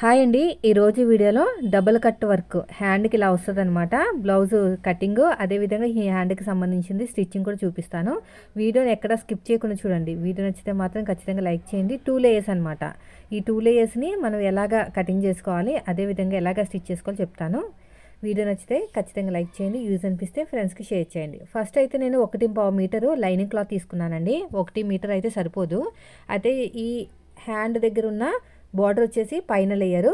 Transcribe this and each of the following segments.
Hi అండి. ఈరోజు వీడియోలో డబుల్ కట్ వర్క్ హ్యాండ్కి ఇలా వస్తుందన్నమాట. బ్లౌజ్ కటింగ్, అదేవిధంగా ఈ హ్యాండ్కి సంబంధించింది స్టిచ్చింగ్ కూడా చూపిస్తాను. వీడియోని ఎక్కడ స్కిప్ చేయకుండా చూడండి. వీడియో నచ్చితే మాత్రం ఖచ్చితంగా లైక్ చేయండి. 2 లేయర్స్ అనమాట. ఈ 2 లేయర్స్ని మనం ఎలాగా కటింగ్ చేసుకోవాలి, అదేవిధంగా ఎలాగా స్టిచ్ చేసుకోవాలి చెప్తాను. వీడియో నచ్చితే ఖచ్చితంగా లైక్ చేయండి. యూజ్ అనిపిస్తే ఫ్రెండ్స్కి షేర్ చేయండి. ఫస్ట్ అయితే నేను 1.5 మీటరు లైనింగ్ క్లాత్ తీసుకున్నానండి. 1 మీటర్ అయితే సరిపోదు. అయితే ఈ హ్యాండ్ దగ్గర ఉన్న బార్డర్ వచ్చేసి పైన లేయరు,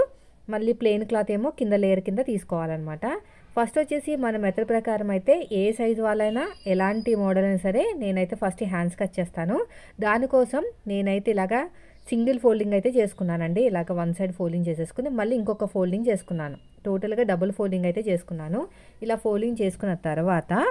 మళ్ళీ ప్లెయిన్ క్లాత్ ఏమో కింద లేయర్ కింద తీసుకోవాలన్నమాట. ఫస్ట్ వచ్చేసి మన మెథడ్ ప్రకారం అయితే ఏ సైజు వాళ్ళైనా ఎలాంటి మోడల్ అయినా సరే నేనైతే ఫస్ట్ హ్యాండ్స్ కట్ చేస్తాను. దానికోసం నేనైతే ఇలాగా సింగిల్ ఫోల్డింగ్ అయితే చేసుకున్నానండి. ఇలాగ 1 సైడ్ ఫోల్డింగ్ చేసేసుకుని మళ్ళీ ఇంకొక ఫోల్డింగ్ చేసుకున్నాను. టోటల్గా డబుల్ ఫోల్డింగ్ అయితే చేసుకున్నాను. ఇలా ఫోల్డింగ్ చేసుకున్న తర్వాత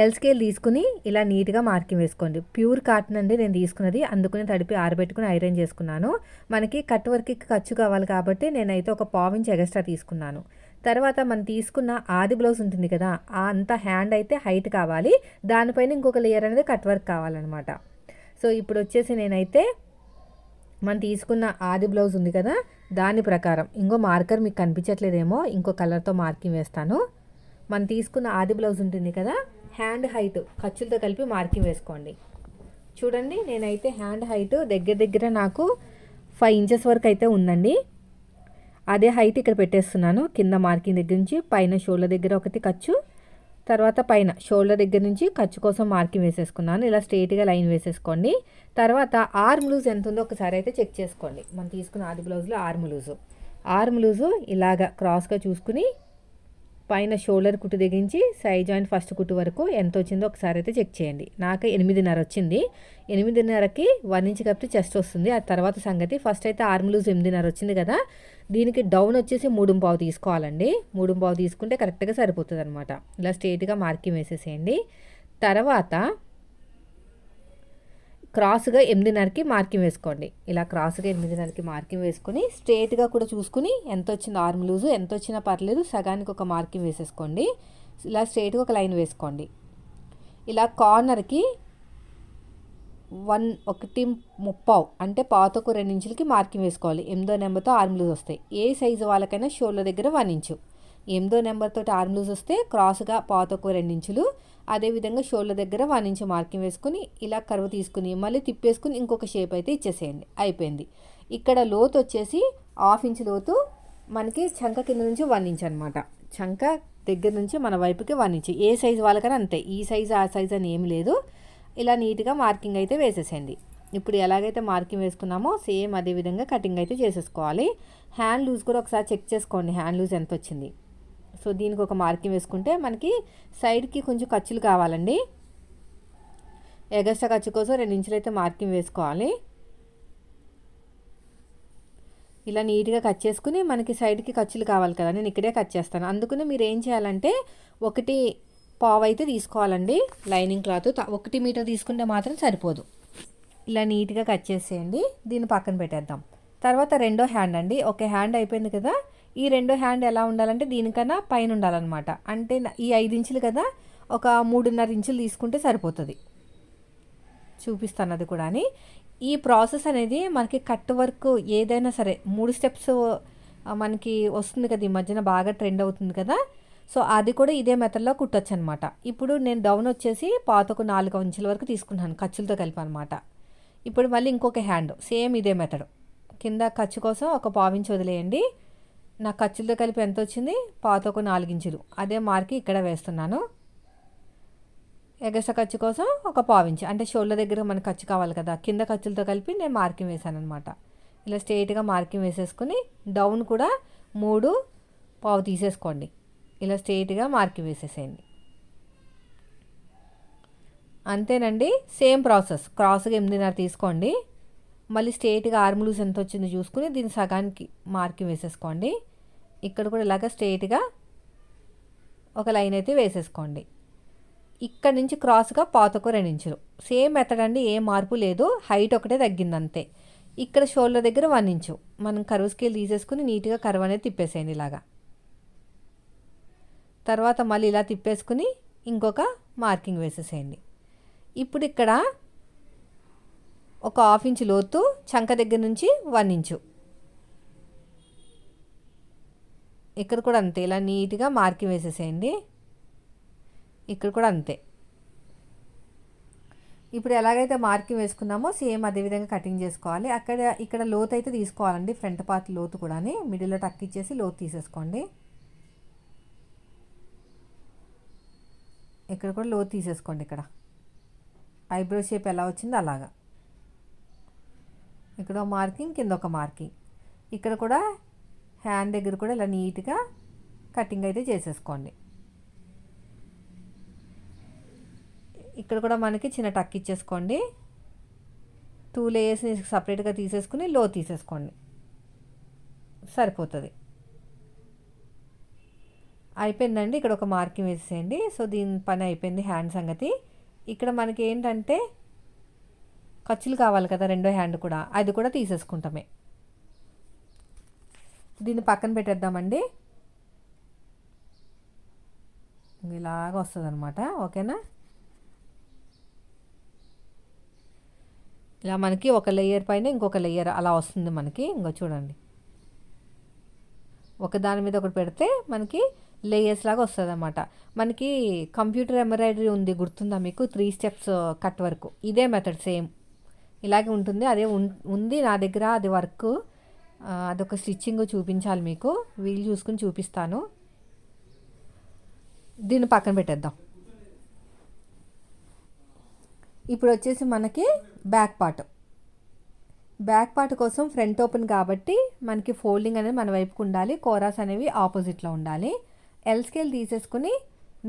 ఎల్ స్కేల్ తీసుకుని ఇలా నీట్గా మార్కింగ్ వేసుకోండి. ప్యూర్ కాటన్ అండి నేను తీసుకున్నది, అందుకని తడిపి ఆరబెట్టుకుని ఐరన్ చేసుకున్నాను. మనకి కట్ వర్క్కి ఖర్చు కావాలి కాబట్టి నేనైతే ఒక 1/4 ఇంచ్ ఎక్స్ట్రా తీసుకున్నాను. తర్వాత మనం తీసుకున్న ఆది బ్లౌజ్ ఉంటుంది కదా, అంత హ్యాండ్ అయితే హైట్ కావాలి. దానిపైన ఇంకొక లేయర్ అనేది కట్ వర్క్ కావాలన్నమాట. సో ఇప్పుడు వచ్చేసి నేనైతే మనం తీసుకున్న ఆది బ్లౌజ్ ఉంది కదా, దాని ప్రకారం ఇంకో మార్కర్ మీకు కనిపించట్లేదేమో, ఇంకో కలర్తో మార్కింగ్ వేస్తాను. మనం తీసుకున్న ఆది బ్లౌజ్ ఉంటుంది కదా, హ్యాండ్ హైట్ ఖర్చులతో కలిపి మార్కింగ్ వేసుకోండి. చూడండి, నేనైతే హ్యాండ్ హైట్ దగ్గర నాకు 5 ఇంచెస్ వరకు అయితే ఉందండి. అదే హైట్ ఇక్కడ పెట్టేస్తున్నాను. కింద మార్కింగ్ దగ్గర నుంచి పైన షోల్డర్ దగ్గర ఒకటి ఖర్చు, తర్వాత పైన షోల్డర్ దగ్గర నుంచి ఖర్చు కోసం మార్కింగ్ వేసేసుకున్నాను. ఇలా స్ట్రైట్గా లైన్ వేసేసుకోండి. తర్వాత ఆర్మ్ లూజ్ ఎంత ఉందో ఒకసారి అయితే చెక్ చేసుకోండి. మనం తీసుకున్న ఆది బ్లౌజ్లో ఆర్మ్ లూజు ఇలాగా క్రాస్గా చూసుకుని పైన షోల్డర్ కుట్టు దిగించి సైడ్ జాయింట్ ఫస్ట్ కుట్టు వరకు ఎంత వచ్చిందో ఒకసారి అయితే చెక్ చేయండి. నాకు 8.5 వచ్చింది. 8.5కి 1 ఇంచ్ కాబట్టి చెస్ట్ వస్తుంది. ఆ తర్వాత సంగతి. ఫస్ట్ అయితే ఆర్మ్ లూజ్ 8.5 వచ్చింది కదా, దీనికి డౌన్ వచ్చేసి 3.5 తీసుకోవాలండి. 3.5 తీసుకుంటే కరెక్ట్గా సరిపోతుంది అనమాట. ఇలా స్ట్రైట్గా మార్కింగ్ వేసేసేయండి. తర్వాత క్రాస్గా 8.5కి మార్కింగ్ వేసుకోండి. ఇలా క్రాస్గా 8.5కి మార్కింగ్ వేసుకొని స్ట్రైట్గా కూడా చూసుకుని ఎంత వచ్చింది ఆర్మ్ లూజు, ఎంత వచ్చినా పర్లేదు, సగానికి ఒక మార్కింగ్ వేసేసుకోండి. ఇలా స్ట్రైట్గా ఒక లైన్ వేసుకోండి. ఇలా కార్నర్కి 1.30 అంటే పాతకు 2 ఇంచులకి మార్కింగ్ వేసుకోవాలి. 8వ నెంబర్తో ఆర్మ్ లూజ్ వస్తాయి. ఏ సైజు వాళ్ళకైనా షోల్డర్ దగ్గర 1 ఇంచు. 8వ నెంబర్తో ఆర్మ్ లూజ్ వస్తే క్రాస్గా పాతకు 2 ఇంచులు, అదేవిధంగా షోల్డర్ దగ్గర 1 ఇంచు మార్కింగ్ వేసుకుని ఇలా కర్వ్ తీసుకుని మళ్ళీ తిప్పేసుకుని ఇంకొక షేప్ అయితే ఇచ్చేసేయండి. అయిపోయింది. ఇక్కడ లోతు వచ్చేసి 1/2 ఇంచ్ లోతు మనకి చంక కింద నుంచి 1 ఇంచ్ అనమాట. చంక దగ్గర నుంచి మన వైపుకి 1 ఇంచ్. ఏ సైజు వాళ్ళకైనా అంతే. ఈ సైజు ఆ సైజు అని ఏమి లేదు. ఇలా నీట్గా మార్కింగ్ అయితే వేసేసేయండి. ఇప్పుడు ఎలాగైతే మార్కింగ్ వేసుకున్నామో సేమ్ అదే విధంగా కటింగ్ అయితే చేసేసుకోవాలి. హ్యాండ్ లూజ్ కూడా ఒకసారి చెక్ చేసుకోండి, హ్యాండ్ లూజ్ ఎంత వచ్చింది. సో దీనికి ఒక మార్కింగ్ వేసుకుంటే మనకి సైడ్కి కొంచెం ఖర్చులు కావాలండి. ఎగస్ట్రా ఖర్చు కోసం 2 ఇంచులు అయితే మార్కింగ్ వేసుకోవాలి. ఇలా నీట్గా కట్ చేసుకుని మనకి సైడ్కి ఖర్చులు కావాలి కదా, నేను ఇక్కడే కట్ చేస్తాను. అందుకని మీరు ఏం చేయాలంటే 1.5 అయితే తీసుకోవాలండి లైనింగ్ క్లాత్. 1 మీటర్ తీసుకుంటే మాత్రం సరిపోదు. ఇలా నీట్గా కట్ చేసేయండి. దీన్ని పక్కన పెట్టేద్దాం. తర్వాత రెండో హ్యాండ్ అండి. ఒక హ్యాండ్ అయిపోయింది కదా, ఈ రెండో హ్యాండ్ ఎలా ఉండాలంటే దీనికన్నా పైన ఉండాలన్నమాట. అంటే ఈ 5 ఇంచులు కదా, ఒక 3.5 ఇంచులు తీసుకుంటే సరిపోతుంది. చూపిస్తాను అది కూడా. ఈ ప్రాసెస్ అనేది మనకి కట్ వర్క్ ఏదైనా సరే 3 స్టెప్స్ మనకి వస్తుంది కదా, ఈ మధ్యన బాగా ట్రెండ్ అవుతుంది కదా. సో అది కూడా ఇదే మెథడ్లో కుట్టచ్చు అనమాట. ఇప్పుడు నేను డౌన్ వచ్చేసి పాతకు 4 ఇంచుల వరకు తీసుకున్నాను ఖర్చులతో కలిపి అనమాట. ఇప్పుడు మళ్ళీ ఇంకొక హ్యాండ్ సేమ్ ఇదే మెథడ్. కింద ఖర్చు కోసం ఒక 1/4 ఇంచ్ వదిలేయండి. నా ఖర్చులతో కలిపి ఎంత వచ్చింది, పాతకు 4 ఇంచులు. అదే మార్కి ఇక్కడ వేస్తున్నాను. ఎగస్ట్రా ఖర్చు కోసం ఒక 1/4 ఇంచ్, అంటే షోల్డర్ దగ్గర మనకు ఖర్చు కావాలి కదా, కింద ఖర్చులతో కలిపి నేను మార్కింగ్ వేసాను అనమాట. ఇలా స్ట్రైట్గా మార్కింగ్ వేసేసుకుని డౌన్ కూడా 3.5 తీసేసుకోండి. ఇలా స్ట్రైట్గా మార్కింగ్ వేసేసేయండి. అంతేనండి. Same process. క్రాస్గా 8.5 తీసుకోండి. మళ్ళీ స్ట్రైట్గా ఆర్మ్ లూజ్ ఎంత వచ్చిందో చూసుకుని దీన్ని సగానికి మార్కింగ్ వేసేసుకోండి. ఇక్కడ కూడా ఇలాగ స్ట్రైట్గా ఒక లైన్ అయితే వేసేసుకోండి. ఇక్కడ నుంచి క్రాస్గా పాతకు 2 ఇంచులు. సేమ్ మెథడ్ అండి, ఏ మార్పు లేదు. హైట్ ఒకటే తగ్గింది అంతే. ఇక్కడ షోల్డర్ దగ్గర 1 ఇంచు మనం కర్వ్ స్కేల్ తీసేసుకుని నీట్గా కర్వ్ అనేది తిప్పేసేయండి ఇలాగా. తర్వాత మళ్ళీ ఇలా తిప్పేసుకుని ఇంకొక మార్కింగ్ వేసేసేయండి. ఇప్పుడు ఇక్కడ ఒక 1/2 ఇంచ్ లోతు చంక దగ్గర నుంచి 1 ఇంచు ఇక్కడ కూడా అంతే, ఇలా నీట్గా మార్కింగ్ వేసేసేయండి. ఇక్కడ కూడా అంతే. ఇప్పుడు ఎలాగైతే మార్కింగ్ వేసుకున్నామో సేమ్ అదే విధంగా కటింగ్ చేసుకోవాలి. ఇక్కడ లోతు అయితే తీసుకోవాలండి, ఫ్రంట్ పార్ట్ లోతు కూడా. మిడిల్లో టక్ ఇచ్చేసి లోతు తీసేసుకోండి. ఇక్కడ కూడా లోతు తీసేసుకోండి. ఇక్కడ ఐబ్రో షేప్ ఎలా వచ్చిందో అలాగా. ఇక్కడ ఒక మార్కింగ్, కింద ఒక మార్కింగ్. ఇక్కడ కూడా హ్యాండ్ దగ్గర కూడా ఇలా నీట్గా కటింగ్ అయితే చేసేసుకోండి. ఇక్కడ కూడా మనకి చిన్న టక్ ఇచ్చేసుకోండి. 2 లేయర్స్ని సపరేట్గా తీసేసుకుని లో తీసేసుకోండి, సరిపోతుంది. అయిపోయిందండి. ఇక్కడ ఒక మార్కింగ్ వేసేయండి. సో దీని పని అయిపోయింది, హ్యాండ్ సంగతి. ఇక్కడ మనకి ఏంటంటే ఖర్చులు కావాలి కదా, రెండో హ్యాండ్ కూడా, అది కూడా తీసేసుకుంటామే. దీన్ని పక్కన పెట్టేద్దామండి. ఇలాగ వస్తుంది అనమాట. ఓకేనా? ఇలా మనకి ఒక లేయర్ పైన ఇంకొక లేయర్ అలా వస్తుంది మనకి. ఇంకో చూడండి, ఒక దాని మీద ఒకటి పెడితే మనకి లేయర్స్ లాగా వస్తుంది అన్నమాట. మనకి కంప్యూటర్ ఎంబ్రాయిడరీ ఉంది, గుర్తుందా మీకు? 3 స్టెప్స్ కట్ వర్క్. ఇదే మెథడ్ సేమ్ ఇలాగే ఉంటుంది. అదే ఉంది నా దగ్గర, అది వర్క్. అదొక స్టిచ్చింగ్ చూపించాలి మీకు, వీలు చూసుకుని చూపిస్తాను. దీన్ని పక్కన పెట్టేద్దాం. ఇప్పుడు వచ్చేసి మనకి బ్యాక్ పార్ట్ కోసం ఫ్రంట్ ఓపెన్ కాబట్టి మనకి ఫోల్డింగ్ అనేది మన వైపుకు ఉండాలి, కోరాస్ అనేవి ఆపోజిట్లో ఉండాలి. ఎల్ స్కేల్ తీసేసుకుని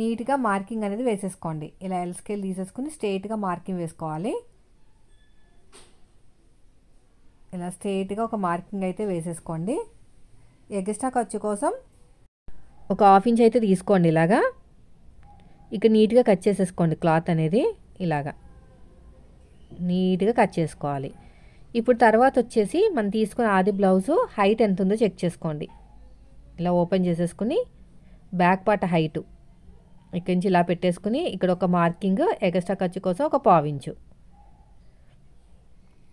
నీట్గా మార్కింగ్ అనేది వేసేసుకోండి. ఇలా ఎల్ స్కేల్ తీసేసుకుని స్ట్రైట్గా మార్కింగ్ వేసుకోవాలి. ఇలా స్ట్రైట్గా ఒక మార్కింగ్ అయితే వేసేసుకోండి. ఎక్స్ట్రా ఖర్చు కోసం ఒక 1/2 ఇంచ్ అయితే తీసుకోండి. ఇలాగా ఇక్కడ నీట్గా కట్ చేసేసుకోండి. క్లాత్ అనేది ఇలాగా నీట్గా కట్ చేసుకోవాలి. ఇప్పుడు తర్వాత వచ్చేసి మనం తీసుకున్న ఆది బ్లౌజు హైట్ ఎంత ఉందో చెక్ చేసుకోండి. ఇలా ఓపెన్ చేసేసుకుని బ్యాక్ పార్ట్ హైటు ఇక్కడి నుంచి ఇలా పెట్టేసుకుని ఇక్కడ ఒక మార్కింగ్ ఎక్స్ట్రా ఖర్చు కోసం ఒక 1/4 ఇంచు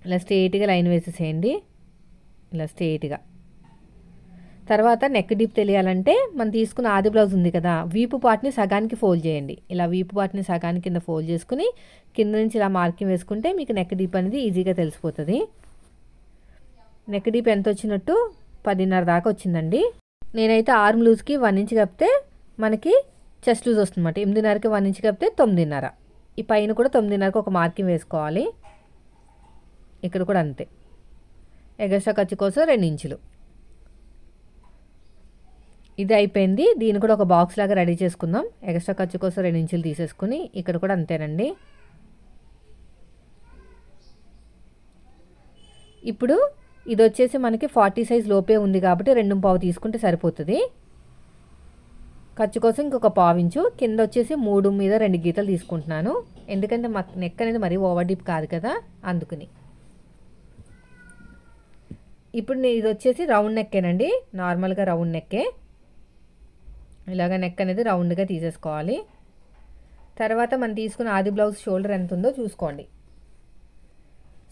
ఇలా స్ట్రైట్గా లైన్ వేసేసేయండి. ఇలా స్ట్రైట్గా. తర్వాత నెక్ డీప్ తెలియాలంటే మనం తీసుకున్న ఆది బ్లౌజ్ ఉంది కదా, వీపు పార్ట్ని సగానికి ఫోల్డ్ చేయండి. ఇలా వీపు పార్ట్ని సగానికి కింద ఫోల్డ్ చేసుకుని కింద నుంచి ఇలా మార్కింగ్ వేసుకుంటే మీకు నెక్ డీప్ అనేది ఈజీగా తెలిసిపోతుంది. నెక్ డీప్ ఎంత వచ్చినట్టు 10.5 దాకా వచ్చిందండి. నేనైతే ఆర్మ్ లూజ్కి 1 ఇంచ్ కప్పితే మనకి చెస్ట్ లూజ్ వస్తుందన్నమాట. 8.5కి 1 ఇంచ్ కప్పితే 9.5. ఈ పైన కూడా 9.5కి ఒక మార్కింగ్ వేసుకోవాలి. ఇక్కడ కూడా అంతే. ఎగస్ట్రా ఖర్చు కోసం 2 ఇంచులు. ఇది అయిపోయింది. దీన్ని కూడా ఒక బాక్స్ లాగా రెడీ చేసుకుందాం. ఎక్స్ట్రా ఖర్చు కోసం 2 ఇంచులు తీసేసుకుని ఇక్కడ కూడా అంతేనండి. ఇప్పుడు ఇది వచ్చేసి మనకి 40 సైజ్ లోపే ఉంది కాబట్టి 2.5 తీసుకుంటే సరిపోతుంది. ఖర్చు కోసం ఇంకొక 1/4 ఇంచు. కింద వచ్చేసి 3 మీద 2 గీతలు తీసుకుంటున్నాను, ఎందుకంటే మా నెక్ అనేది మరీ ఓవర్ డీప్ కాదు కదా, అందుకుని. ఇప్పుడు ఇది వచ్చేసి రౌండ్ నెక్కేనండి, నార్మల్గా రౌండ్ నెక్కే. ఇలాగ నెక్ అనేది రౌండ్గా తీసేసుకోవాలి. తర్వాత మనం తీసుకున్న ఆది బ్లౌజ్ షోల్డర్ ఎంత ఉందో చూసుకోండి.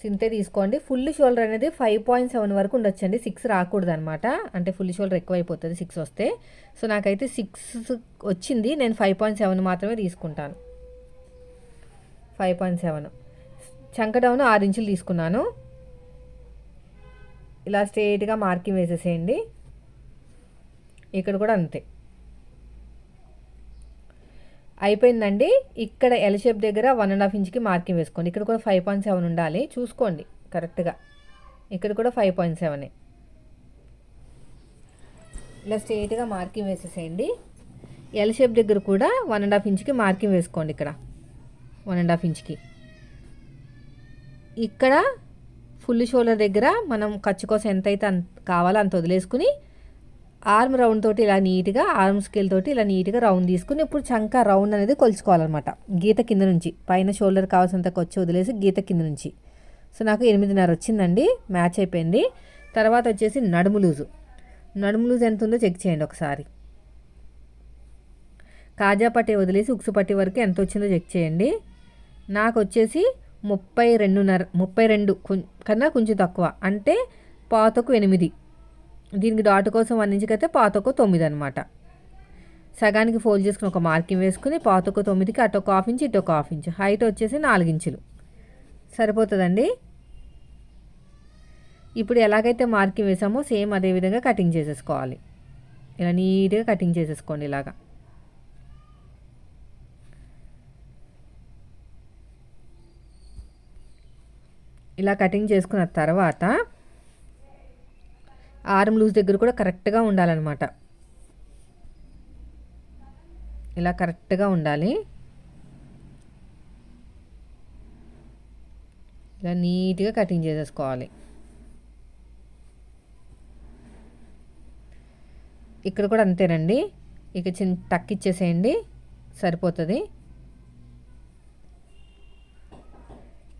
సింతే తీసుకోండి. ఫుల్ షోల్డర్ అనేది 5.7 వరకు ఉండొచ్చండి, 6 రాకూడదు అనమాట. అంటే ఫుల్ షోల్డర్ ఎక్కువ అయిపోతుంది 6 వస్తే. సో నాకైతే 6 వచ్చింది, నేను 5.7 మాత్రమే తీసుకుంటాను. 5.7. చంక డౌన్ 6 ఇంచులు తీసుకున్నాను. ఇలా స్ట్రైట్గా మార్కింగ్ వేసేసేయండి. ఇక్కడ కూడా అంతే. అయిపోయిందండి. ఇక్కడ ఎల్ షేప్ దగ్గర 1.5 ఇంచ్కి మార్కింగ్ వేసుకోండి. ఇక్కడ కూడా 5.7 ఉండాలి, చూసుకోండి కరెక్ట్గా. ఇక్కడ కూడా 5.7. ఇలా స్ట్రైట్గా మార్కింగ్ వేసేసేయండి. ఎల్ షేప్ దగ్గర కూడా 1.5 ఇంచ్కి మార్కింగ్ వేసుకోండి. ఇక్కడ 1.5 ఇంచ్కి. ఇక్కడ ఫుల్ షోల్డర్ దగ్గర మనం ఖర్చు కోసం ఎంతైతే కావాలో అంత వదిలేసుకుని ఆర్మ్ రౌండ్ తోటి ఇలా నీట్గా, ఆర్మ్ స్కేల్ తోటి ఇలా నీట్గా రౌండ్ తీసుకుని ఇప్పుడు చంక రౌండ్ అనేది కొలుచుకోవాలన్నమాట. గీత కింద నుంచి పైన షోల్డర్ కావాల్సినంత వచ్చి వదిలేసి గీత కింద నుంచి. సో నాకు 8.5 వచ్చిందండి, మ్యాచ్ అయిపోయింది. తర్వాత వచ్చేసి నడుము లూజు ఎంత ఉందో చెక్ చేయండి ఒకసారి. కాజా పట్టి వదిలేసి ఉక్సు పట్టి వరకు ఎంత వచ్చిందో చెక్ చేయండి. నాకు వచ్చేసి 32 కన్నా కొంచెం తక్కువ, అంటే 7.5 దీనికి డాట్ కోసం 1 ఇంచుకి అయితే పాతొక 9 అనమాట. సగానికి ఫోల్డ్ చేసుకుని ఒక మార్కింగ్ వేసుకుని పాతొక 9కి అటు ఒక హాఫ్ ఇంచ్ ఇటు ఒక హాఫ్ ఇంచ్, హైట్ వచ్చేసి 4 ఇంచులు సరిపోతుందండి. ఇప్పుడు ఎలాగైతే మార్కింగ్ వేసామో సేమ్ అదే విధంగా కటింగ్ చేసేసుకోవాలి. ఇలా నీట్గా కటింగ్ చేసేసుకోండి. ఇలాగా ఇలా కటింగ్ చేసుకున్న తర్వాత ఆర్మ్ లూజ్ దగ్గర కూడా కరెక్ట్గా ఉండాలన్నమాట. ఇలా కరెక్ట్గా ఉండాలి. ఇలా నీట్గా కటింగ్ చేసేసుకోవాలి. ఇక్కడ కూడా అంతేనండి. ఇక చిన్న టక్ ఇచ్చేసేయండి, సరిపోతుంది.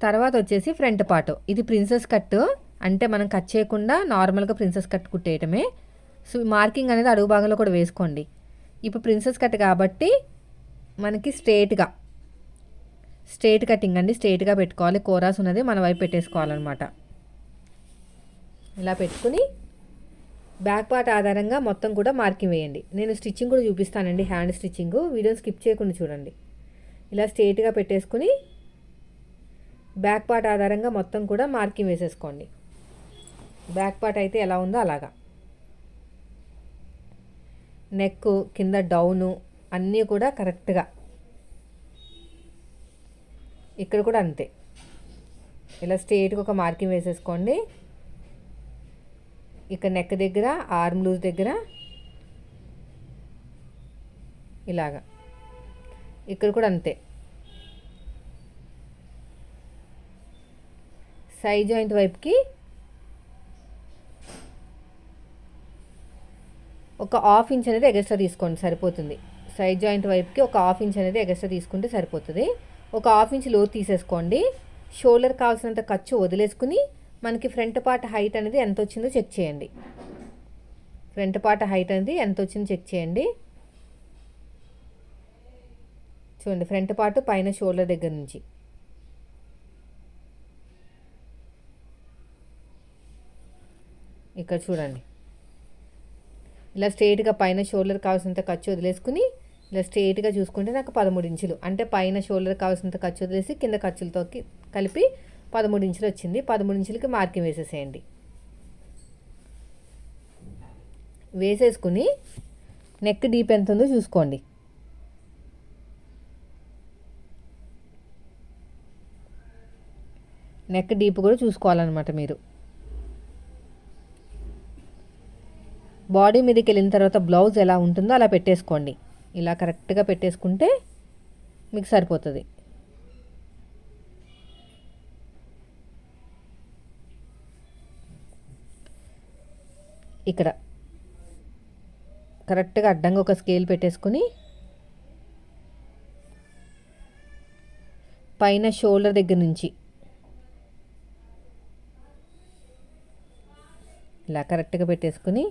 తర్వాత వచ్చేసి ఫ్రంట్ పార్ట్. ఇది ప్రిన్సెస్ కట్, అంటే మనం కట్ చేయకుండా నార్మల్గా ప్రిన్సెస్ కట్ కుట్టేయటమే. సో మార్కింగ్ అనేది అడుగు భాగంలో కూడా వేసుకోండి. ఇప్పుడు ప్రిన్సెస్ కట్ కాబట్టి మనకి స్ట్రేట్ కటింగ్ అండి, స్ట్రేట్గా పెట్టుకోవాలి. కోరాస్ ఉన్నది మన వైపు పెట్టేసుకోవాలన్నమాట. ఇలా పెట్టుకుని బ్యాక్ పార్ట్ ఆధారంగా మొత్తం కూడా మార్కింగ్ వేయండి. నేను స్టిచ్చింగ్ కూడా చూపిస్తానండి, హ్యాండ్ స్టిచ్చింగ్. వీడియోని స్కిప్ చేయకుండా చూడండి. ఇలా స్ట్రేట్గా పెట్టేసుకుని బ్యాక్ పార్ట్ ఆధారంగా మొత్తం కూడా మార్కింగ్ వేసేసుకోండి. బ్యాక్ పార్ట్ అయితే ఎలా ఉందో అలాగా. నెక్ కింద డౌను అన్నీ కూడా కరెక్ట్గా. ఇక్కడ కూడా అంతే. ఇలా స్ట్రేట్గా ఒక మార్కింగ్ వేసేసుకోండి. ఇక్కడ నెక్ దగ్గర, ఆర్మ్ లూజ్ దగ్గర ఇలాగా. ఇక్కడ కూడా అంతే. సైడ్ జాయింట్ వైపుకి ఒక హాఫ్ ఇంచ్ అనేది ఎగస్ట్రా తీసుకోండి, సరిపోతుంది. సైడ్ జాయింట్ వైపుకి ఒక హాఫ్ ఇంచ్ అనేది ఎగస్ట్రా తీసుకుంటే సరిపోతుంది. ఒక హాఫ్ ఇంచ్ లోతు తీసేసుకోండి. షోల్డర్ కావాల్సినంత ఖర్చు వదిలేసుకుని మనకి ఫ్రంట్ పార్ట్ హైట్ అనేది ఎంత వచ్చిందో చెక్ చేయండి. ఫ్రంట్ పార్ట్ హైట్ అనేది ఎంత వచ్చిందో చెక్ చేయండి. చూడండి, ఫ్రంట్ పార్ట్ పైన షోల్డర్ దగ్గర నుంచి ఇక్కడ చూడండి. ఇలా స్ట్రైట్గా పైన షోల్డర్ కావాల్సినంత ఖర్చు వదిలేసుకుని ఇలా స్ట్రైట్గా చూసుకుంటే నాకు 13 ఇంచులు, అంటే పైన షోల్డర్ కావాల్సినంత ఖర్చు వదిలేసి కింద ఖర్చులతో కలిపి 13 ఇంచులు వచ్చింది. 13 ఇంచులకి మార్కింగ్ వేసేసేయండి. వేసేసుకుని నెక్ డీప్ ఎంత ఉందో చూసుకోండి. నెక్ డీప్ కూడా చూసుకోవాలన్నమాట మీరు. బాడీ మీదకి వెళ్ళిన తర్వాత బ్లౌజ్ ఎలా ఉంటుందో అలా పెట్టేసుకోండి. ఇలా కరెక్ట్గా పెట్టేసుకుంటే మీకు సరిపోతుంది. ఇక్కడ కరెక్ట్గా అడ్డంగా ఒక స్కేల్ పెట్టేసుకుని పైన షోల్డర్ దగ్గర నుంచి ఇలా కరెక్ట్గా పెట్టేసుకుని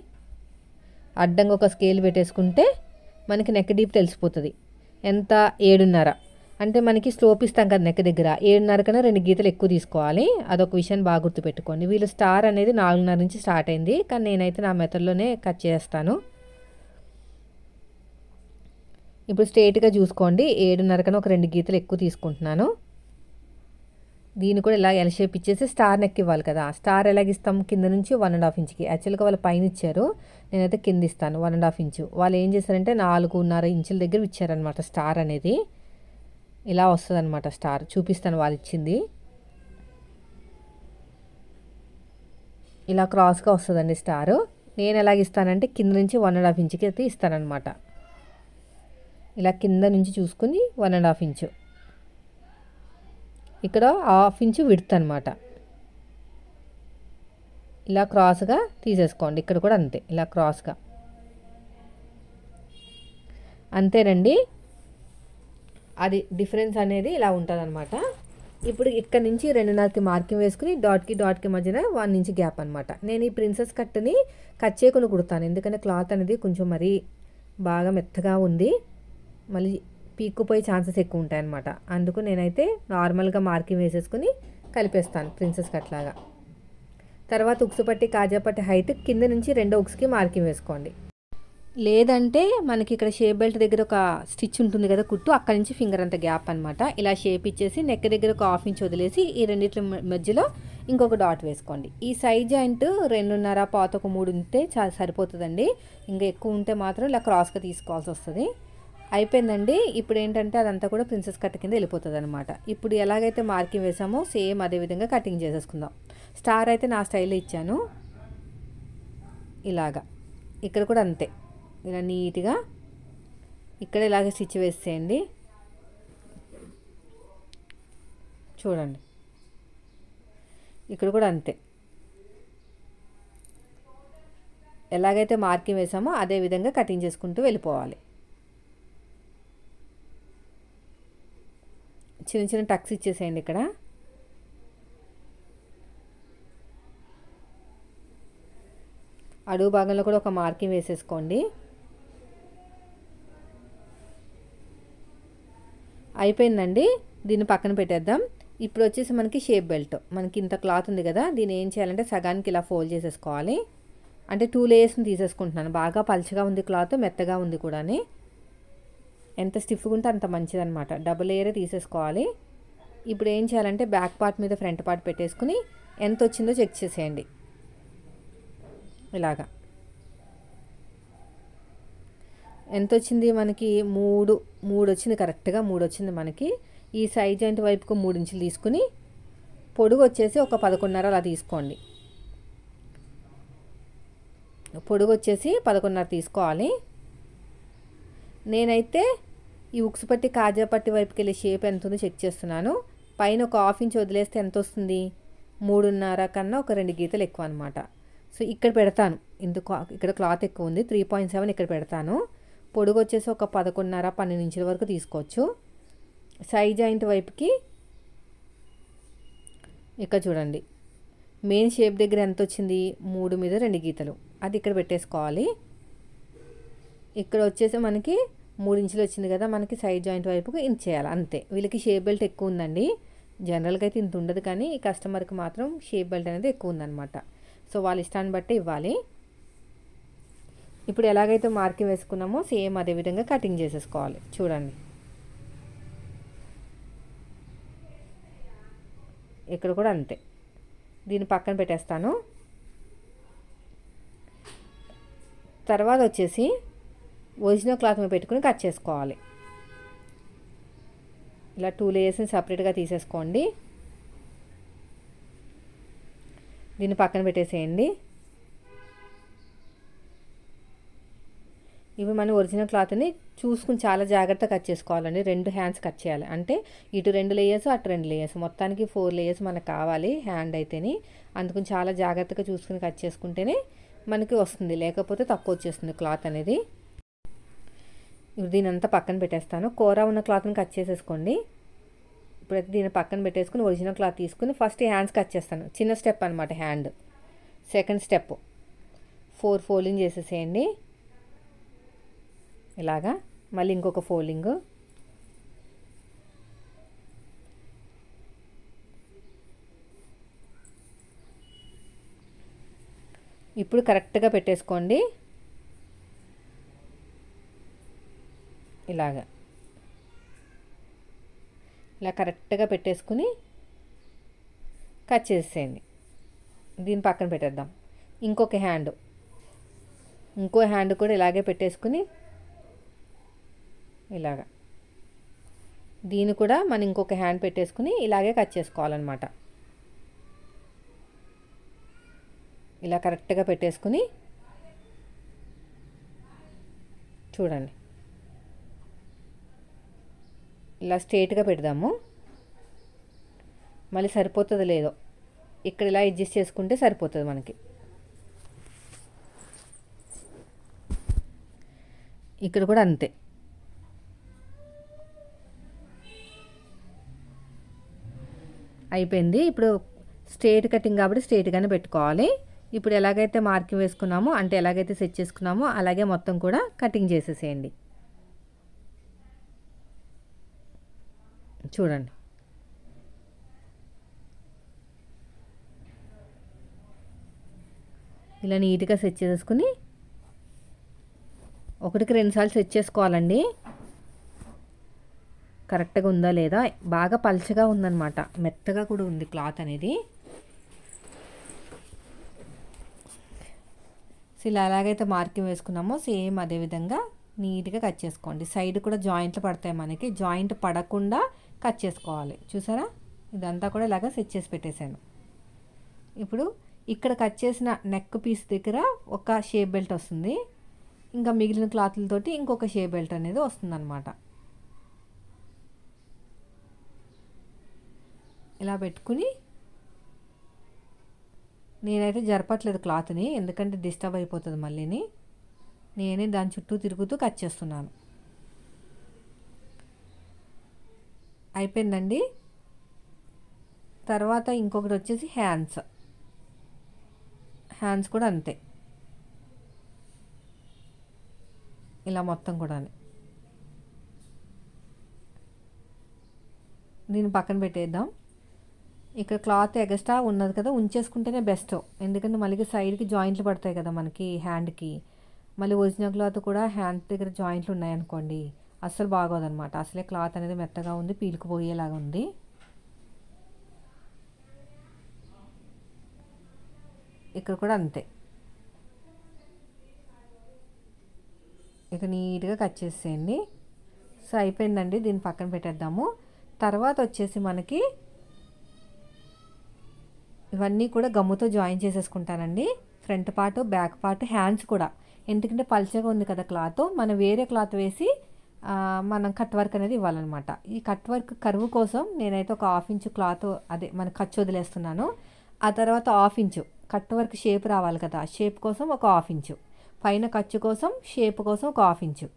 అడ్డంగా ఒక స్కేల్ పెట్టేసుకుంటే మనకి నెక్ డీప్ తెలిసిపోతుంది. ఎంత 7.5, అంటే మనకి స్లోప్ ఇస్తాం కదా నెక్ దగ్గర, 7.5 కన్నా 2 గీతలు ఎక్కువ తీసుకోవాలి. అదొక విషయాన్ని బాగా గుర్తుపెట్టుకోండి. వీళ్ళు స్టార్ అనేది 4.5 నుంచి స్టార్ట్ అయింది, కానీ నేనైతే నా మెథడ్లోనే కట్ చేస్తాను. ఇప్పుడు స్ట్రైట్గా చూసుకోండి, 7.5 కన్నా ఒక 2 గీతలు ఎక్కువ తీసుకుంటున్నాను. దీన్ని కూడా ఇలా ఎల్ షేప్ ఇచ్చేసి స్టార్ నెక్ ఇవ్వాలి కదా. స్టార్ ఎలాగిస్తాం, కింద నుంచి 1.5 ఇంచుకి. యాక్చువల్గా వాళ్ళు పైన ఇచ్చారు, నేనైతే కింద ఇస్తాను 1.5 ఇంచు. వాళ్ళు ఏం చేశారంటే 4.5 ఇంచుల దగ్గర ఇచ్చారనమాట స్టార్ అనేది. ఇలా వస్తుంది అనమాట స్టార్. చూపిస్తాను వాళ్ళు ఇచ్చింది. ఇలా క్రాస్గా వస్తుందండి స్టారు. నేను ఎలాగ ఇస్తానంటే కింద నుంచి 1.5 ఇంచుకి అయితే ఇస్తానమాట. ఇలా కింద నుంచి చూసుకుని 1.5 ఇంచు, ఇక్కడ 1/2 ఇంచు విడ్త్ అనమాట. ఇలా క్రాస్గా తీసేసుకోండి. ఇక్కడ కూడా అంతే, ఇలా క్రాస్గా. అంతేనండి, అది డిఫరెన్స్ అనేది ఇలా ఉంటుంది అనమాట. ఇప్పుడు ఇక్కడ నుంచి 2.5కి మార్కింగ్ వేసుకుని డాట్కి మధ్యన 1 ఇంచ్ గ్యాప్ అనమాట. నేను ఈ ప్రిన్సెస్ కట్ని కట్ చేయకుండా కుడతాను, ఎందుకంటే క్లాత్ అనేది కొంచెం మరీ బాగా మెత్తగా ఉంది, మళ్ళీ పీక్కుపోయే ఛాన్సెస్ ఎక్కువ ఉంటాయి అన్నమాట. అందుకు నేనైతే నార్మల్గా మార్కింగ్ వేసేసుకుని కలిపేస్తాను ప్రిన్సెస్ కట్ లాగా. తర్వాత ఉక్సు పట్టి కాజా పట్టి హైట్ కింద నుంచి రెండో ఉక్స్కి మార్కింగ్ వేసుకోండి. లేదంటే మనకి ఇక్కడ షేప్ బెల్ట్ దగ్గర ఒక స్టిచ్ ఉంటుంది కదా కుట్టు, అక్కడి నుంచి ఫింగర్ అంత గ్యాప్ అనమాట. ఇలా షేప్ ఇచ్చేసి నెక్ దగ్గర ఒక హాఫ్ ఇంచ్ వదిలేసి ఈ రెండింటి మధ్యలో ఇంకొక డాట్ వేసుకోండి. ఈ సైడ్ జాయింట్ 2.5 పాత ఒక 3 ఉంటే సరిపోతుందండి. ఇంకా ఎక్కువ ఉంటే మాత్రం ఇలా క్రాస్గా తీసుకోవాల్సి వస్తుంది. అయిపోయిందండి. ఇప్పుడు ఏంటంటే అదంతా కూడా ప్రిన్సెస్ కట్ కింద వెళ్ళిపోతుంది అనమాట. ఇప్పుడు ఎలాగైతే మార్కింగ్ వేసామో సేమ్ అదే విధంగా కటింగ్ చేసేసుకుందాం. స్టార్ అయితే నా స్టైల్లో ఇచ్చాను. ఇలాగా ఇక్కడ కూడా అంతే, ఇలా నీట్గా ఇక్కడ ఇలాగ స్టిచ్ వేసేయండి. చూడండి ఇక్కడ కూడా అంతే, ఎలాగైతే మార్కింగ్ వేసామో అదే విధంగా కటింగ్ చేసుకుంటూ వెళ్ళిపోవాలి. చిన్న చిన్న టక్స్ ఇచ్చేసేయండి. ఇక్కడ అడుగు భాగంలో కూడా ఒక మార్కింగ్ వేసేసుకోండి. అయిపోయిందండి. దీన్ని పక్కన పెట్టేద్దాం. ఇప్పుడు వచ్చేసి మనకి షేప్ బెల్ట్, మనకి ఇంత క్లాత్ ఉంది కదా, దీన్ని ఏం చేయాలంటే సగానికి ఇలా ఫోల్డ్ చేసేసుకోవాలి. అంటే 2 లేయర్స్ని తీసేసుకుంటున్నాను. బాగా పలుచగా ఉంది క్లాత్, మెత్తగా ఉంది కూడా. ఎంత స్టిఫ్గా ఉంటే అంత మంచిదన్నమాట. డబుల్ లేయరే తీసేసుకోవాలి. ఇప్పుడు ఏం చేయాలంటే బ్యాక్ పార్ట్ మీద ఫ్రంట్ పార్ట్ పెట్టేసుకుని ఎంత వచ్చిందో చెక్ చేసేయండి. ఇలాగా ఎంత వచ్చింది మనకి? 3 వచ్చింది, కరెక్ట్గా 3 వచ్చింది మనకి. ఈ సైడ్ జాయింట్ వైపుకు 3 ఇంచులు తీసుకుని పొడుగు వచ్చేసి ఒక 11.5 అలా తీసుకోండి. పొడుగు వచ్చేసి 11.5 తీసుకోవాలి. నేనైతే ఈ ఉక్సు పట్టి కాజా పట్టి వైపుకి వెళ్ళే షేప్ ఎంత ఉందో చెక్ చేస్తున్నాను. పైన ఒక హాఫ్ ఇంచ్ వదిలేస్తే ఎంత వస్తుంది? 3.5 కన్నా ఒక 2 గీతలు ఎక్కువ అనమాట. సో ఇక్కడ పెడతాను, ఎందుకు ఇక్కడ క్లాత్ ఎక్కువ ఉంది, 3.7 ఇక్కడ పెడతాను. పొడుగు వచ్చేసి ఒక 11.5 12 ఇంచుల వరకు తీసుకోవచ్చు. సైడ్ జాయింట్ వైపుకి ఇక్కడ చూడండి, మెయిన్ షేప్ దగ్గర ఎంత వచ్చింది? 3 మీద 2 గీతలు, అది ఇక్కడ పెట్టేసుకోవాలి. ఇక్కడ వచ్చేసి మనకి 3 ఇంచులు వచ్చింది కదా, మనకి సైడ్ జాయింట్ వైపుకి ఇంత చేయాలి అంతే. వీళ్ళకి షేప్ బెల్ట్ ఎక్కువ ఉందండి. జనరల్గా అయితే ఇంత ఉండదు, కానీ ఈ కస్టమర్కి మాత్రం షేప్ బెల్ట్ అనేది ఎక్కువ ఉందన్నమాట. సో వాళ్ళ ఇష్టాన్ని బట్టి ఇవ్వాలి. ఇప్పుడు ఎలాగైతే మార్కింగ్ వేసుకున్నామో సేమ్ అదే విధంగా కటింగ్ చేసేసుకోవాలి. చూడండి ఇక్కడ కూడా అంతే. దీన్ని పక్కన పెట్టేస్తాను. తర్వాత వచ్చేసి ఒరిజినల్ క్లాత్ మీద పెట్టుకుని కట్ చేసుకోవాలి. ఇలా 2 లేయర్స్ని సపరేట్గా తీసేసుకోండి. దీన్ని పక్కన పెట్టేసేయండి. ఇవి మన ఒరిజినల్ క్లాత్ని చూసుకుని చాలా జాగ్రత్తగా కట్ చేసుకోవాలండి. 2 హ్యాండ్స్ కట్ చేయాలి. అంటే ఇటు 2 లేయర్స్, అటు 2 లేయర్స్, మొత్తానికి 4 లేయర్స్ మనకు కావాలి హ్యాండ్ అయితేనే. అందుకని చాలా జాగ్రత్తగా చూసుకుని కట్ చేసుకుంటేనే మనకి వస్తుంది, లేకపోతే తక్కువ వచ్చేస్తుంది క్లాత్ అనేది. దీని అంతా పక్కన పెట్టేస్తాను. కూర ఉన్న క్లాత్ని కట్ చేసేసుకోండి. ఇప్పుడైతే దీన్ని పక్కన పెట్టేసుకుని ఒరిజినల్ క్లాత్ తీసుకుని ఫస్ట్ హ్యాండ్స్ కట్ చేస్తాను. చిన్న స్టెప్ అనమాట హ్యాండ్. సెకండ్ స్టెప్ 4 ఫోల్డింగ్ చేసేసేయండి. ఇలాగా మళ్ళీ ఇంకొక ఫోల్డింగ్, ఇప్పుడు కరెక్ట్గా పెట్టేసుకోండి. ఇలాగా ఇలా కరెక్ట్గా పెట్టేసుకుని కట్ చేసేయండి. దీన్ని పక్కన పెట్టేద్దాం. ఇంకో హ్యాండ్ కూడా ఇలాగే పెట్టేసుకుని ఇలాగా దీన్ని కూడా మనం ఇంకొక హ్యాండ్ పెట్టేసుకుని ఇలాగే కట్ చేసుకోవాలన్నమాట. ఇలా కరెక్ట్గా పెట్టేసుకుని చూడండి, ఇలా స్ట్రైట్గా పెడదాము. మళ్ళీ సరిపోతుందో లేదో ఇక్కడ ఇలా అడ్జస్ట్ చేసుకుంటే సరిపోతుంది మనకి. ఇక్కడ కూడా అంతే. అయిపోయింది. ఇప్పుడు స్ట్రైట్ కటింగ్ కాబట్టి స్ట్రైట్గానే పెట్టుకోవాలి. ఇప్పుడు ఎలాగైతే మార్కింగ్ వేసుకున్నామో, అంటే ఎలాగైతే సెట్ చేసుకున్నామో అలాగే మొత్తం కూడా కటింగ్ చేసేసేయండి. చూడండి, ఇలా నీట్గా సెట్ చేసుకుని ఒకటికి 2 సార్లు సెట్ చేసుకోవాలండి. కరెక్ట్గా ఉందా లేదా. బాగా పల్చగా ఉందన్నమాట, మెత్తగా కూడా ఉంది క్లాత్ అనేది. సో ఇలా ఎలాగైతే మార్కింగ్ వేసుకున్నామో సేమ్ అదే విధంగా నీట్గా కట్ చేసుకోండి. సైడ్ కూడా జాయింట్లు పడతాయి మనకి, జాయింట్ పడకుండా కట్ చేసుకోవాలి. చూసారా, ఇదంతా కూడా ఇలాగా సెట్ చేసి పెట్టేశాను. ఇప్పుడు ఇక్కడ కట్ చేసిన నెక్ పీస్ దగ్గర ఒక షేప్ బెల్ట్ వస్తుంది, ఇంకా మిగిలిన క్లాత్లతోటి ఇంకొక షేప్ బెల్ట్ అనేది వస్తుందన్నమాట. ఇలా పెట్టుకుని నేనైతే జరపట్లేదు క్లాత్ని, ఎందుకంటే డిస్టర్బ్ అయిపోతుంది మళ్ళీని. నేనే దాని చుట్టూ తిరుగుతూ కట్ చేస్తున్నాను. అయిపోయిందండి. తర్వాత ఇంకొకటి వచ్చేసి హ్యాండ్స్ కూడా అంతే, ఇలా మొత్తం కూడా దీన్ని పక్కన పెట్టేద్దాం. ఇక్కడ క్లాత్ ఎగస్ట్రా ఉన్నది కదా, ఉంచేసుకుంటేనే బెస్ట్. ఎందుకంటే మళ్ళీ సైడ్కి జాయింట్లు పడతాయి కదా మనకి హ్యాండ్కి. మళ్ళీ ఒరిజినల్ క్లాత్ కూడా హ్యాండ్ దగ్గర జాయింట్లు ఉన్నాయనుకోండి అస్సలు బాగోదన్నమాట. అసలే క్లాత్ అనేది మెత్తగా ఉంది, పీలుకుపోయేలాగా ఉంది. ఇక్కడ కూడా అంతే. ఇక నీట్గా కట్ చేసేయండి. సో అయిపోయిందండి, దీన్ని పక్కన పెట్టేద్దాము. తర్వాత వచ్చేసి మనకి ఇవన్నీ కూడా గమ్ముతో జాయిన్ చేసేసుకుంటానండి. Front part, back part, hands కూడా. ఎందుకంటే పల్చగా ఉంది కదా క్లాత్, మనం వేరే క్లాత్ వేసి మనం కట్ వర్క్ అనేది ఇవ్వాలన్నమాట. ఈ కట్ వర్క్ కర్వ్ కోసం నేనైతే ఒక 1/2 ఇంచు క్లాత్ అదే మన ఖర్చు వదిలేస్తున్నాను. ఆ తర్వాత 1/2 ఇంచు కట్ వర్క్ షేప్ రావాలి కదా, షేప్ కోసం ఒక 1/2 ఇంచు, పైన ఖర్చు కోసం షేప్ కోసం ఒక 1/2 ఇంచు.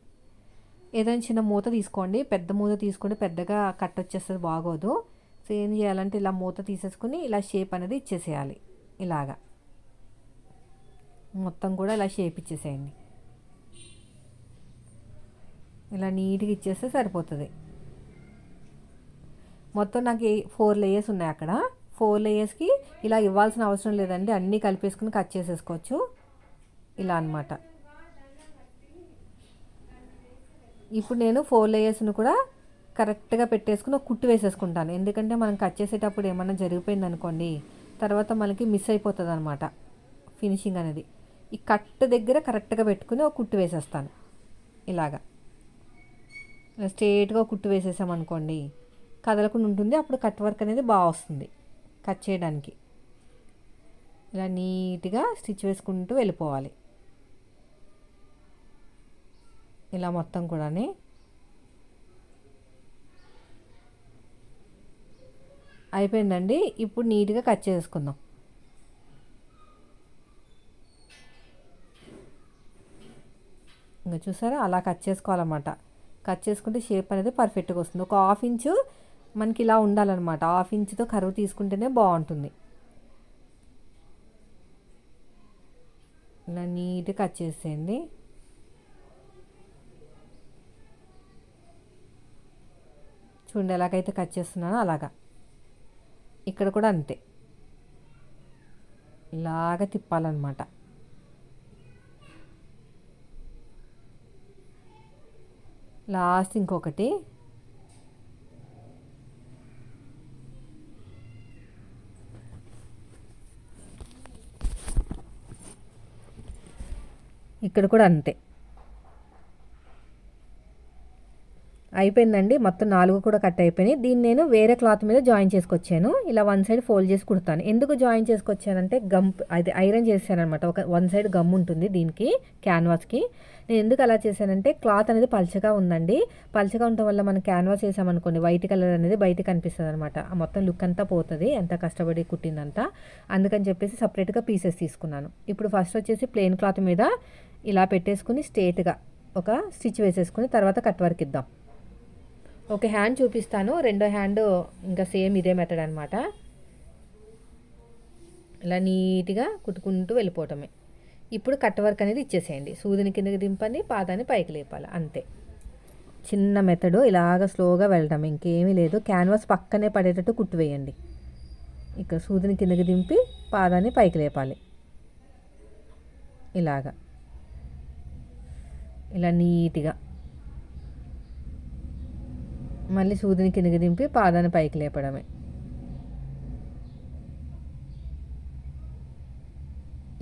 ఏదైనా చిన్న మూత తీసుకోండి, పెద్ద మూత తీసుకోండి, పెద్దగా కట్ వచ్చేస్తుంది బాగోదు. సో ఏం చేయాలంటే ఇలా మూత తీసేసుకుని ఇలా షేప్ అనేది ఇచ్చేసేయాలి. ఇలాగా మొత్తం కూడా ఇలా షేప్ ఇచ్చేసేయండి. ఇలా నీట్గా ఇచ్చేస్తే సరిపోతుంది. మొత్తం నాకు 4 లేయర్స్ ఉన్నాయి అక్కడ. 4 లేయర్స్కి ఇలా ఇవ్వాల్సిన అవసరం లేదండి, అన్నీ కలిపేసుకుని కట్ చేసేసుకోవచ్చు ఇలా అన్నమాట. ఇప్పుడు నేను 4 లేయర్స్ని కూడా కరెక్ట్గా పెట్టేసుకుని ఒక కుట్టు వేసేసుకుంటాను. ఎందుకంటే మనం కట్ చేసేటప్పుడు ఏమన్నా జరిగిపోయింది అనుకోండి తర్వాత మనకి మిస్ అయిపోతుంది అనమాట ఫినిషింగ్ అనేది. ఈ కట్ దగ్గర కరెక్ట్గా పెట్టుకుని ఒక కుట్టు వేసేస్తాను. ఇలాగా స్ట్రేట్గా కుట్టు వేసేసామనుకోండి కదలకుండా ఉంటుంది, అప్పుడు కట్ వర్క్ అనేది బాగా వస్తుంది కట్ చేయడానికి. ఇలా నీట్గా స్టిచ్ వేసుకుంటూ వెళ్ళిపోవాలి ఇలా మొత్తం కూడా. అయిపోయిందండి. ఇప్పుడు నీట్గా కట్ చేసుకుందాం. ఇంకా చూసారా, అలా కట్ చేసుకోవాలన్నమాట. కట్ చేసుకుంటే షేప్ అనేది పర్ఫెక్ట్గా వస్తుంది. ఒక 1/2 ఇంచు మనకి ఇలా ఉండాలన్నమాట. 1/2 ఇంచుతో కర్వ్ తీసుకుంటేనే బాగుంటుంది. ఇలా నీట్గా కట్ చేసేయండి. చూడండి ఎలాగైతే కట్ చేస్తున్నానో అలాగా. ఇక్కడ కూడా అంతే, ఇలాగా తిప్పాలన్నమాట. లాస్ట్ ఇంకొకటి. ఇక్కడ కూడా అంతే. అయిపోయిందండి. మొత్తం 4 కూడా కట్ అయిపోయినాయి. దీన్ని నేను వేరే క్లాత్ మీద జాయిన్ చేసుకొచ్చాను. ఇలా 1 సైడ్ ఫోల్డ్ చేసి కుడతాను. ఎందుకు జాయిన్ చేసుకొచ్చానంటే గమ్ అది ఐరన్ చేశానమాట. ఒక 1 సైడ్ గమ్ ఉంటుంది దీనికి క్యాన్వాస్కి. నేను ఎందుకు అలా చేశానంటే క్లాత్ అనేది పల్చగా ఉందండి. పల్చగా ఉండటం వల్ల మనం క్యాన్వాస్ వేసామనుకోండి వైట్ కలర్ అనేది బయటకు కనిపిస్తుంది అనమాట. ఆ మొత్తం లుక్ అంతా పోతుంది, ఎంత కష్టపడి కుట్టిందంతా. అందుకని చెప్పేసి సపరేట్గా పీసెస్ తీసుకున్నాను. ఇప్పుడు ఫస్ట్ వచ్చేసి ప్లెయిన్ క్లాత్ మీద ఇలా పెట్టేసుకుని స్ట్రేట్గా ఒక స్టిచ్ వేసేసుకుని తర్వాత కట్ వర్క్ ఇద్దాం. ఒక హ్యాండ్ చూపిస్తాను, రెండో హ్యాండ్ ఇంకా సేమ్ ఇదే మెథడ్ అనమాట. ఇలా నీట్గా కుట్టుకుంటూ వెళ్ళిపోవటమే. ఇప్పుడు కట్ వర్క్ అనేది ఇచ్చేసేయండి. సూదిని కిందకి దింపండి, పాదాన్ని పైకి లేపాలి, అంతే. చిన్న మెథడు, ఇలాగ స్లోగా వెళ్ళటం, ఇంకేమీ లేదు. క్యాన్వాస్ పక్కనే పడేటట్టు కుట్టు వేయండి. ఇక్కడ సూదిని కిందకి దింపి పాదాన్ని పైకి లేపాలి. ఇలాగా ఇలా నీట్గా మళ్ళీ సూదిని కిందకి దింపి పాదాన్ని పైకి లేపడమే.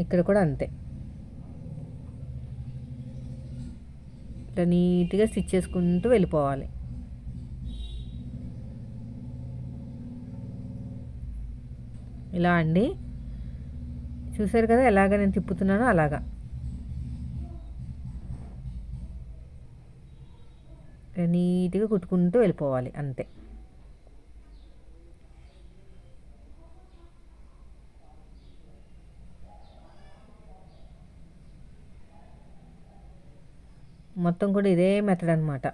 ఇక్కడ కూడా అంతే, ఇట్లా నీట్గా స్టిచ్ చేసుకుంటూ వెళ్ళిపోవాలి. ఇలా అండి, చూసారు కదా ఎలాగ నేను తిప్పుతున్నానో అలాగా. నీట్గా కుట్టుకుంటూ వెళ్ళిపోవాలి అంతే. మొత్తం కూడా ఇదే మెథడ్ అనమాట.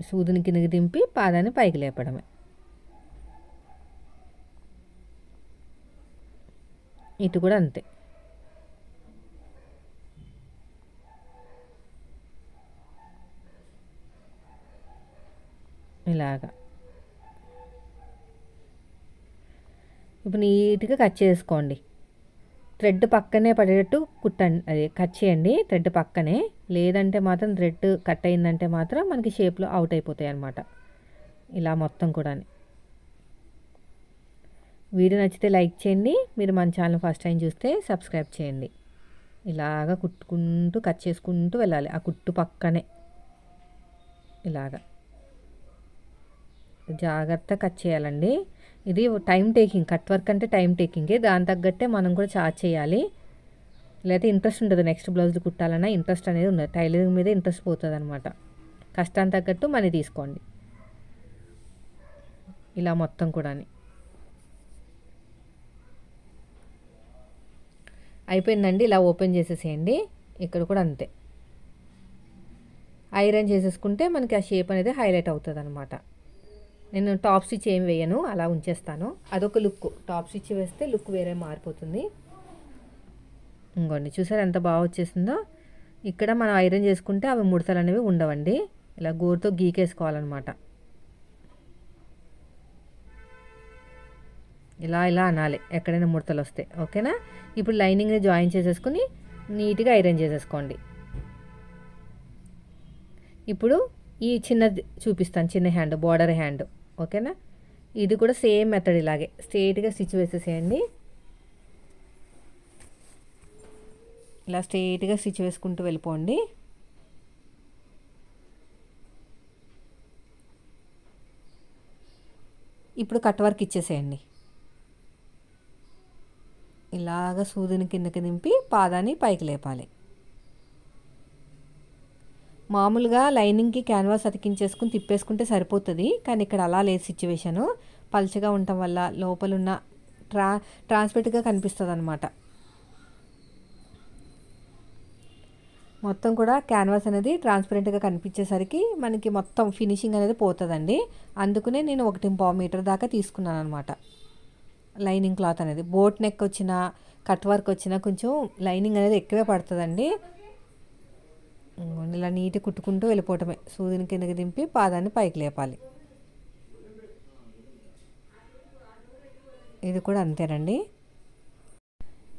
సూదిని కిందకి దింపి పాదాన్ని పైకి లేపడమే. ఇటు కూడా అంతే. ఇలాగా ఇప్పుడు నీట్గా కట్ చేసుకోండి. థ్రెడ్ పక్కనే పడేటట్టు కుట్టండి, అది కట్ చేయండి థ్రెడ్ పక్కనే. లేదంటే మాత్రం థ్రెడ్ కట్ అయిందంటే మాత్రం మనకి షేప్లో అవుట్ అయిపోతాయి అన్నమాట. ఇలా మొత్తం కూడా. వీడియో నచ్చితే లైక్ చేయండి. మీరు మన ఛానల్ ఫస్ట్ టైం చూస్తే సబ్స్క్రైబ్ చేయండి. ఇలాగా కుట్టుకుంటూ కట్ చేసుకుంటూ వెళ్ళాలి ఆ కుట్టు పక్కనే. ఇలాగా జాగ్రత్త కట్ చేయాలండి. ఇది టైం టేకింగ్, కట్ వర్క్ అంటే టైం టేకింగే. దాని తగ్గట్టే మనం కూడా చార్జ్ చేయాలి. లేకపోతే ఇంట్రెస్ట్ ఉండదు, నెక్స్ట్ బ్లౌజులు కుట్టాలన్నా ఇంట్రెస్ట్ అనేది ఉండదు. టైలరింగ్ మీద ఇంట్రెస్ట్ పోతుంది అనమాట. కష్టానికి తగ్గట్టు మనీ తీసుకోండి. ఇలా మొత్తం కూడా అయిపోయిందండి. ఇలా ఓపెన్ చేసేసేయండి. ఇక్కడ కూడా అంతే, ఐరన్ చేసేసుకుంటే మనకి ఆ షేప్ అనేది హైలైట్ అవుతుంది అనమాట. నేను టాప్ స్టిచ్ ఏం వేయను, అలా ఉంచేస్తాను. అదొక లుక్, టాప్ స్టిచ్ వేస్తే లుక్ వేరే మారిపోతుంది. ఇంకోండి చూసారు ఎంత బాగా వచ్చేసిందో. ఇక్కడ మనం ఐరన్ చేసుకుంటే అవి ముడతలు అనేవి ఉండవండి. ఇలా గోరుతో గీకేసుకోవాలన్నమాట. ఇలా ఇలా అనాలి ఎక్కడైనా ముడతలు వస్తే. ఓకేనా? ఇప్పుడు లైనింగ్ని జాయిన్ చేసేసుకుని నీట్గా ఐరన్ చేసేసుకోండి. ఇప్పుడు ఈ చిన్నది చూపిస్తాను, చిన్న హ్యాండ్, బోర్డర్ హ్యాండ్. ఓకేనా? ఇది కూడా సేమ్ మెథడ్, ఇలాగే స్ట్రైట్గా స్టిచ్ వేసేసేయండి. ఇలా స్ట్రైట్గా స్టిచ్ వేసుకుంటూ వెళ్ళిపోండి. ఇప్పుడు కట్ వర్క్ ఇచ్చేసేయండి. ఇలాగ సూదిని కిందకి దింపి పాదాన్ని పైకి లేపాలి. మామూలుగా లైనింగ్కి క్యాన్వాస్ అతికించేసుకుని తిప్పేసుకుంటే సరిపోతుంది. కానీ ఇక్కడ అలా లేదు సిచ్యువేషను. పల్చగా ఉండటం వల్ల లోపలున్న ట్రాన్స్పరెంట్గా కనిపిస్తుంది అనమాట. మొత్తం కూడా క్యాన్వాస్ అనేది ట్రాన్స్పరెంట్గా కనిపించేసరికి మనకి మొత్తం ఫినిషింగ్ అనేది పోతుందండి. అందుకనే నేను 1.5 మీటర్ దాకా తీసుకున్నాను అనమాట లైనింగ్ క్లాత్ అనేది. బోట్ నెక్ వచ్చిన, కట్ వర్క్ వచ్చిన కొంచెం లైనింగ్ అనేది ఎక్కువే పడుతుందండి. ఇలా నీట్గా కుట్టుకుంటూ వెళ్ళిపోవటమే. సూదిని కిందకి దింపి పాదాన్ని పైకి లేపాలి. ఇది కూడా అంతేనండి.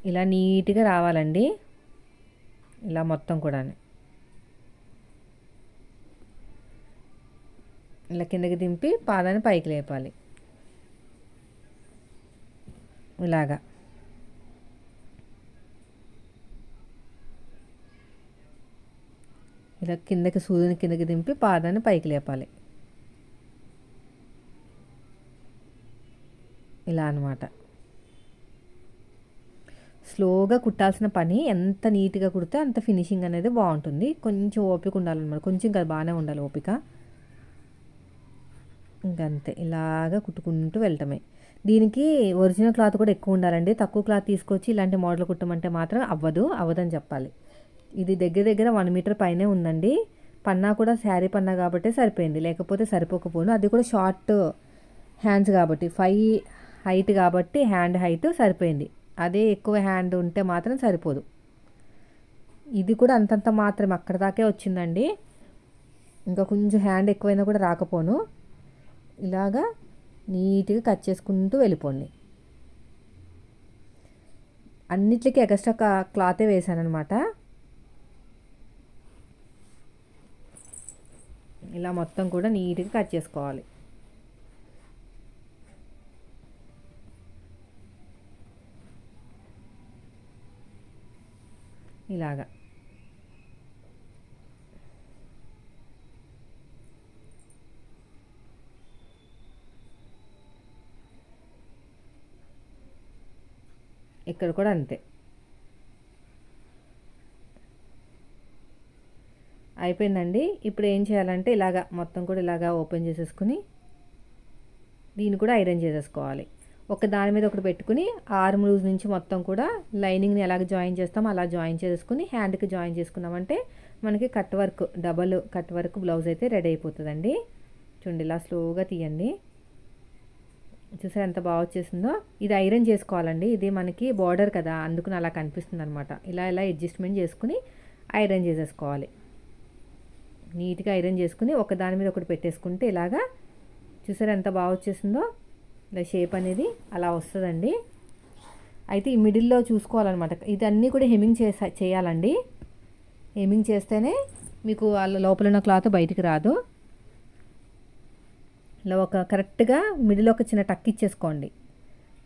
ఇలా నీట్గా రావాలండి. ఇలా మొత్తం కూడా ఇలా కిందకి దింపి పాదాన్ని పైకి లేపాలి. ఇలాగా ఇలా కిందకి సూదిని కిందకి దింపి పాదాన్ని పైకి లేపాలి. ఇలా అన్నమాట. స్లోగా కుట్టాల్సిన పని. ఎంత నీట్గా కుడితే అంత ఫినిషింగ్ అనేది బాగుంటుంది. కొంచెం ఓపిక ఉండాలన్నమాట. కొంచెం కాదు, బాగానే ఉండాలి ఓపిక. ఇంకంతే, ఇలాగా కుట్టుకుంటూ వెళ్ళటమే. దీనికి ఒరిజినల్ క్లాత్ కూడా ఎక్కువ ఉండాలండి. తక్కువ క్లాత్ తీసుకొచ్చి ఇలాంటి మోడల్ కుట్టమంటే మాత్రం అవ్వదని చెప్పాలి. ఇది దగ్గర దగ్గర 1 మీటర్ పైనే ఉందండి. పన్నా కూడా శారీ పన్నా కాబట్టి సరిపోయింది, లేకపోతే సరిపోకపోను. అది కూడా షార్ట్ హ్యాండ్స్ కాబట్టి 5 హైట్ కాబట్టి హ్యాండ్ హైట్ సరిపోయింది. అదే ఎక్కువ హ్యాండ్ ఉంటే మాత్రం సరిపోదు. ఇది కూడా అంతంత మాత్రం అక్కడ దాకే వచ్చిందండి. ఇంకా కొంచెం హ్యాండ్ ఎక్కువైనా కూడా రాకపోను. ఇలాగా నీట్గా కట్ చేసుకుంటూ వెళ్ళిపోండి. అన్నిటికీ ఎక్స్ట్రా క్లాతే వేసాను అనమాట. ఇలా మొత్తం కూడా నీట్గా కట్ చేసుకోవాలి. ఇలాగా ఇక్కడ కూడా అంతే. అయిపోయిందండి. ఇప్పుడు ఏం చేయాలంటే ఇలాగా మొత్తం కూడా ఇలాగా ఓపెన్ చేసేసుకుని దీన్ని కూడా ఐరన్ చేసేసుకోవాలి. ఒక దాని మీద ఒకటి పెట్టుకుని ఆర్మ్ లూజ్ నుంచి మొత్తం కూడా లైనింగ్ని ఎలాగ జాయిన్ చేస్తామో అలా జాయిన్ చేసుకుని హ్యాండ్కి జాయిన్ చేసుకున్నామంటే మనకి cut work, double cut work blouse అయితే రెడీ అయిపోతుందండి. చూడండి, ఇలా స్లోగా తీయండి. చూసారు ఎంత బాగా వచ్చేసిందో. ఇది ఐరన్ చేసుకోవాలండి. ఇది మనకి బార్డర్ కదా, అందుకని అలా కనిపిస్తుంది అనమాట. ఇలా ఇలా అడ్జస్ట్మెంట్ చేసుకుని ఐరన్ చేసేసుకోవాలి. నీట్గా ఐరన్ చేసుకుని ఒక దాని మీద ఒకటి పెట్టేసుకుంటే ఇలాగా చూసారు ఎంత బాగా వచ్చేసిందో. ఇలా షేప్ అనేది అలా వస్తుందండి. అయితే ఈ మిడిల్లో చూసుకోవాలన్నమాట. ఇదన్నీ కూడా హెమ్మింగ్ చేయాలండి. హెమ్మింగ్ చేస్తేనే మీకు వాళ్ళ లోపల ఉన్న క్లాత్ బయటికి రాదు. ఇలా ఒక కరెక్ట్గా మిడిల్ ఒక చిన్న టక్ ఇచ్చేసుకోండి.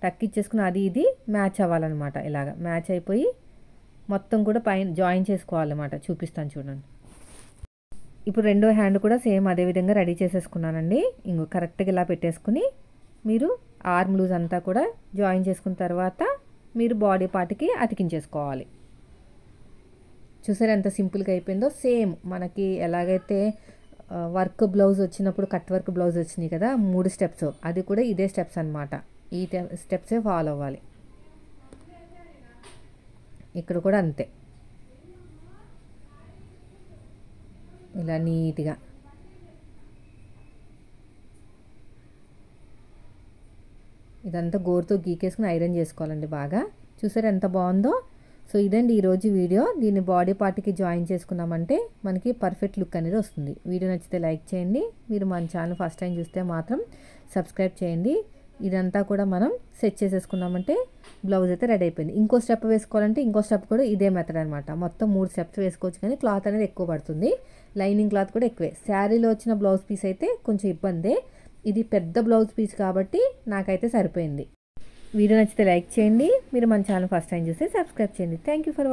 టక్ ఇచ్చేసుకుని అది ఇది మ్యాచ్ అవ్వాలన్నమాట. ఇలాగ మ్యాచ్ అయిపోయి మొత్తం కూడా పైన జాయిన్ చేసుకోవాలన్నమాట. చూపిస్తాను చూడండి. ఇప్పుడు రెండో హ్యాండ్ కూడా సేమ్ అదే విధంగా రెడీ చేసేసుకున్నానండి. ఇంకో కరెక్ట్గా ఇలా పెట్టేసుకుని మీరు ఆర్మ్ లూజ్ అంతా కూడా జాయిన్ చేసుకున్న తర్వాత మీరు బాడీ పార్ట్కి అతికించేసుకోవాలి. చూసారు ఎంత సింపుల్గా అయిపోయిందో. సేమ్ మనకి ఎలాగైతే వర్క్ బ్లౌజ్ వచ్చినప్పుడు కట్ వర్క్ బ్లౌజ్ వచ్చినాయి కదా 3 స్టెప్స్, అది కూడా ఇదే స్టెప్స్ అనమాట. ఈ స్టెప్సే ఫాలో అవ్వాలి. ఇక్కడ కూడా అంతే. ఇలా నీట్గా ఇదంతా గోరుతో గీకేసుకుని ఐరన్ చేసుకోవాలండి బాగా. చూసారు ఎంత బాగుందో. సో ఇదండి ఈరోజు వీడియో. దీన్ని బాడీ పార్ట్కి జాయిన్ చేసుకున్నామంటే మనకి పర్ఫెక్ట్ లుక్ అనేది వస్తుంది. వీడియో నచ్చితే లైక్ చేయండి. మీరు మన ఛానల్ ఫస్ట్ టైం చూస్తే మాత్రం సబ్స్క్రైబ్ చేయండి. ఇదంతా కూడా మనం సెట్ చేసేసుకున్నామంటే బ్లౌజ్ అయితే రెడీ అయిపోయింది. ఇంకో స్టెప్ వేసుకోవాలంటే ఇంకో స్టెప్ కూడా ఇదే మెథడ్ అనమాట. మొత్తం 3 స్టెప్స్ వేసుకోవచ్చు, కానీ క్లాత్ అనేది ఎక్కువ పడుతుంది. లైనింగ్ క్లాత్ కూడా ఎక్కువే. శారీలో వచ్చిన బ్లౌజ్ పీస్ అయితే కొంచెం ఇబ్బందే. ఇది పెద్ద బ్లౌజ్ పీస్ కాబట్టి నాకైతే సరిపోయింది. వీడియో నచ్చితే లైక్ చేయండి. మీరు మన ఛానల్ ఫస్ట్ టైం చూస్తే సబ్స్క్రైబ్ చేయండి. Thank you for